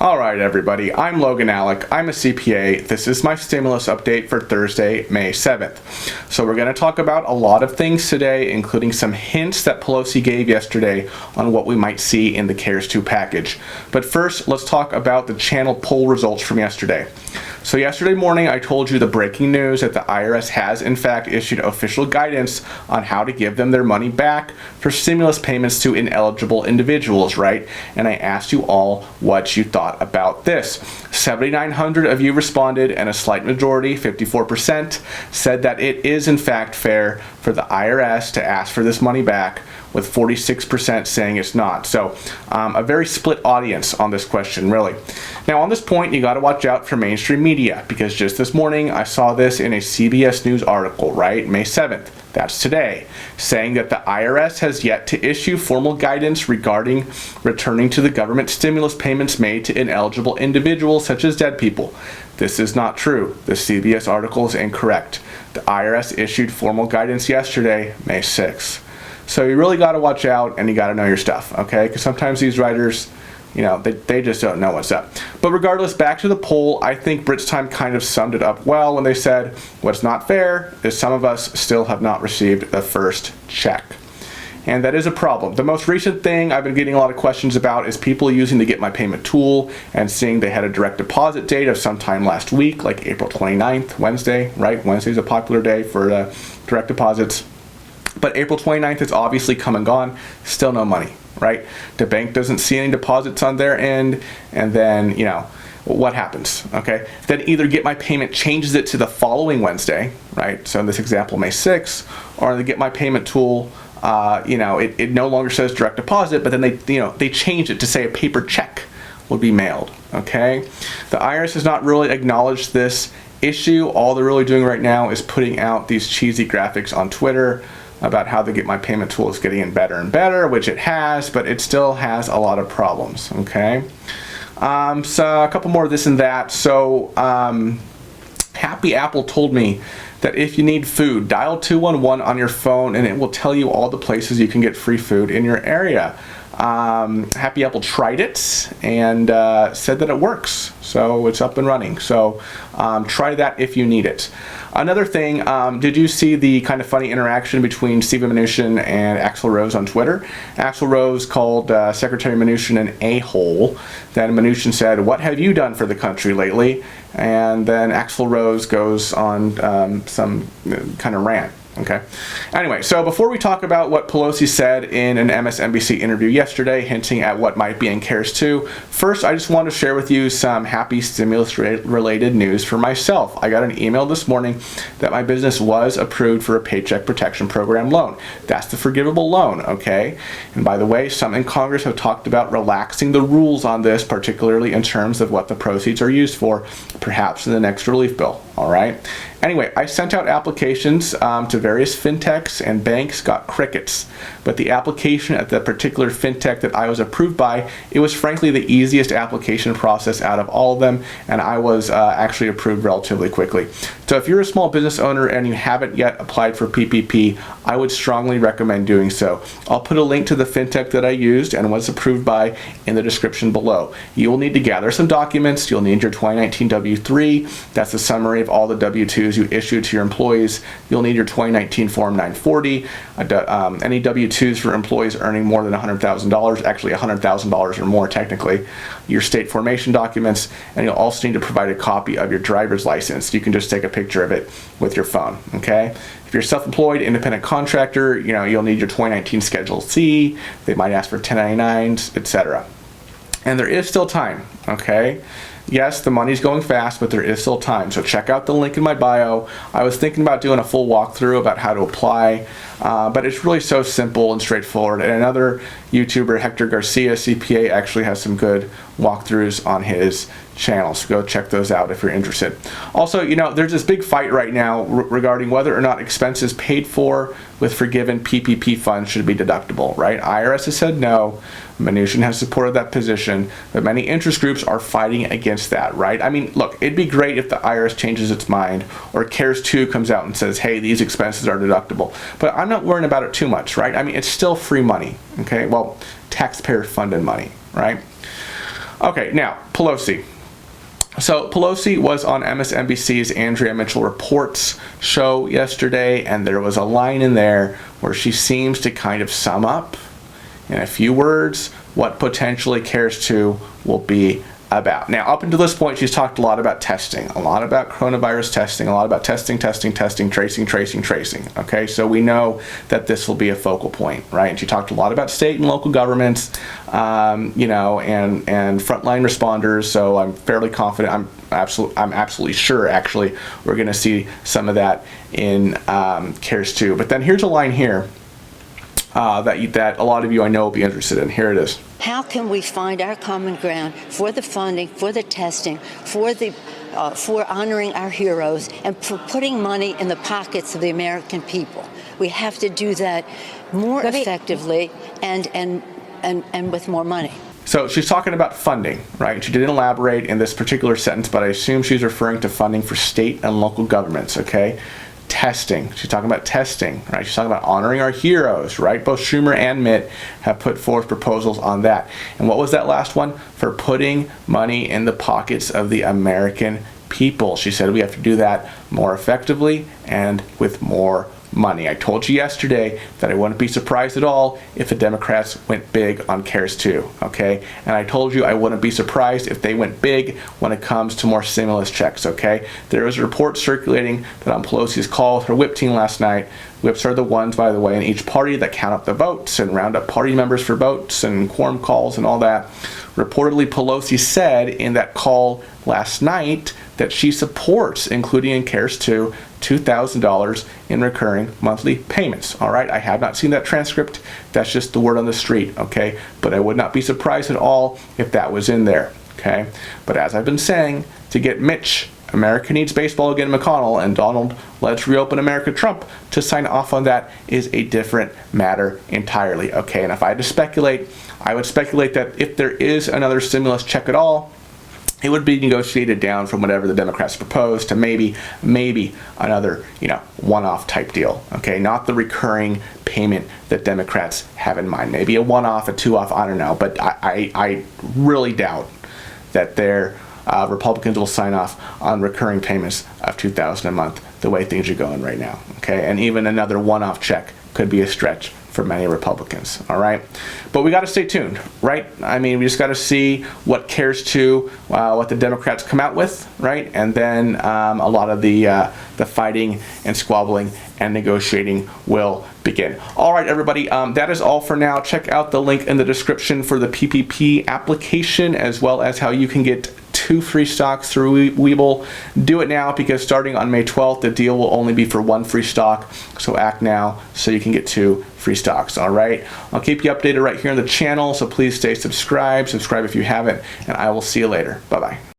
Alright everybody, I'm Logan Alec, I'm a CPA. This is my stimulus update for Thursday, May 7th. So we're going to talk about a lot of things today, including some hints that Pelosi gave yesterday on what we might see in the CARES 2 package. But first, let's talk about the channel poll results from yesterday. So yesterday morning I told you the breaking news that the IRS has in fact issued official guidance on how to give them their money back for stimulus payments to ineligible individuals, right? And I asked you all what you thought about this. 7,900 of you responded, and a slight majority, 54%, said that it is in fact fair for the IRS to ask for this money back, with 46% saying it's not. So a very split audience on this question, really. Now on this point, you got to watch out for mainstream media, because just this morning I saw this in a CBS News article, right, May 7th. That's today, saying that the IRS has yet to issue formal guidance regarding returning to the government stimulus payments made to ineligible individuals such as dead people. This is not true. The CBS article is incorrect. The IRS issued formal guidance yesterday, May 6th. So you really got to watch out, and you got to know your stuff, okay? Because sometimes these writers, you know, they just don't know what's up. But regardless, back to the poll, I think Brit's Time kind of summed it up well when they said, what's not fair is some of us still have not received the first check. And that is a problem. The most recent thing I've been getting a lot of questions about is people using the Get My Payment tool and seeing they had a direct deposit date of sometime last week, like April 29th, Wednesday, right? Wednesday's a popular day for direct deposits. But April 29th is obviously come and gone, still no money, right? The bank doesn't see any deposits on their end, and then, you know, what happens, okay? Then either Get My Payment changes it to the following Wednesday, right? So in this example, May 6th, or the Get My Payment tool, you know, it no longer says direct deposit, but then they change it to say a paper check will be mailed, okay? The IRS has not really acknowledged this issue. All they're really doing right now is putting out these cheesy graphics on Twitter about how the Get My Payment tool is getting better and better, which it has, but it still has a lot of problems, okay? So a couple more of this and that. So Happy Apple told me that if you need food, dial 211 on your phone and it will tell you all the places you can get free food in your area. Happy Apple tried it and said that it works, so it's up and running. So try that if you need it. Another thing, did you see the kind of funny interaction between Stephen Mnuchin and Axl Rose on Twitter? Axl Rose called Secretary Mnuchin an a-hole. Then Mnuchin said, "What have you done for the country lately?" And then Axl Rose goes on some kind of rant. Okay. Anyway, so before we talk about what Pelosi said in an MSNBC interview yesterday, hinting at what might be in CARES 2, first I just want to share with you some happy stimulus-related news for myself. I got an email this morning that my business was approved for a Paycheck Protection Program loan. That's the forgivable loan, okay? And by the way, some in Congress have talked about relaxing the rules on this, particularly in terms of what the proceeds are used for, perhaps in the next relief bill, all right? Anyway, I sent out applications to various fintechs, and banks got crickets. But the application at the particular fintech that I was approved by, it was frankly the easiest application process out of all of them, and I was actually approved relatively quickly. So if you're a small business owner and you haven't yet applied for PPP, I would strongly recommend doing so. I'll put a link to the fintech that I used and was approved by in the description below. You will need to gather some documents. You'll need your 2019 W-3. That's the summary of all the W-2s you issued to your employees. You'll need your 2019 Form 940, any W-2s for employees earning more than $100,000, actually $100,000 or more technically, your state formation documents, and you'll also need to provide a copy of your driver's license. You can just take a picture of it with your phone, okay? If you're self-employed, independent contractor, you know, you'll need your 2019 Schedule C. They might ask for 1099s, etc. And there is still time, okay? Yes, the money's going fast, but there is still time. So check out the link in my bio. I was thinking about doing a full walkthrough about how to apply, but it's really so simple and straightforward. And another YouTuber, Hector Garcia, CPA, actually has some good walkthroughs on his channel. So go check those out if you're interested. Also, you know, there's this big fight right now regarding whether or not expenses paid for with forgiven PPP funds should be deductible, right? IRS has said no. Mnuchin has supported that position, but many interest groups are fighting against that, right? I mean, look, it'd be great if the IRS changes its mind or CARES 2 comes out and says, hey, these expenses are deductible. But I'm not worrying about it too much, right? I mean, it's still free money, okay? Well, taxpayer-funded money, right? Okay, now, Pelosi. So Pelosi was on MSNBC's Andrea Mitchell Reports show yesterday, and there was a line in there where she seems to kind of sum up in a few words what potentially CARES 2 will be about. Now, up until this point, she's talked a lot about testing, a lot about coronavirus testing, a lot about testing, tracing. Okay, so we know that this will be a focal point, right? And she talked a lot about state and local governments, you know, and frontline responders. So I'm fairly confident. I'm absolutely sure. Actually, we're going to see some of that in CARES 2. But then here's a line here that a lot of you I know will be interested in. Here it is. How can we find our common ground for the funding, for the testing, for honoring our heroes, and for putting money in the pockets of the American people? We have to do that more effectively and with more money. So she's talking about funding, right? She didn't elaborate in this particular sentence, but I assume she's referring to funding for state and local governments, okay? Testing. She's talking about testing, right? She's talking about honoring our heroes, right? Both Schumer and Mitt have put forth proposals on that. And what was that last one? For putting money in the pockets of the American people. She said we have to do that more effectively and with more money. I told you yesterday that I wouldn't be surprised at all if the Democrats went big on CARES 2, okay? And I told you I wouldn't be surprised if they went big when it comes to more stimulus checks, okay? There was a report circulating that on Pelosi's call with her whip team last night. Whips are the ones, by the way, in each party that count up the votes and round up party members for votes and quorum calls and all that. Reportedly, Pelosi said in that call last night that she supports, including in CARES 2, $2,000 in recurring monthly payments. All right, I have not seen that transcript. That's just the word on the street, okay? But I would not be surprised at all if that was in there, okay? But as I've been saying, to get Mitch, America needs baseball again, McConnell, and Donald, let's reopen America, Trump, to sign off on that is a different matter entirely, okay? And if I had to speculate, I would speculate that if there is another stimulus check at all, it would be negotiated down from whatever the Democrats proposed to maybe another, one-off type deal. Okay, not the recurring payment that Democrats have in mind. Maybe a one-off, a two-off, I don't know. But I really doubt that their Republicans will sign off on recurring payments of $2,000 a month the way things are going right now. Okay, and even another one-off check could be a stretch for many Republicans, all right? But we got to stay tuned, right? I mean, we just got to see what CARES 2, what the Democrats come out with, right? And then a lot of the fighting and squabbling and negotiating will begin. All right, everybody, that is all for now. Check out the link in the description for the PPP application, as well as how you can get 2 free stocks through Webull. Do it now, because starting on May 12th, the deal will only be for 1 free stock. So act now so you can get 2 free stocks. All right. I'll keep you updated right here on the channel. So please stay subscribed. Subscribe if you haven't, and I will see you later. Bye-bye.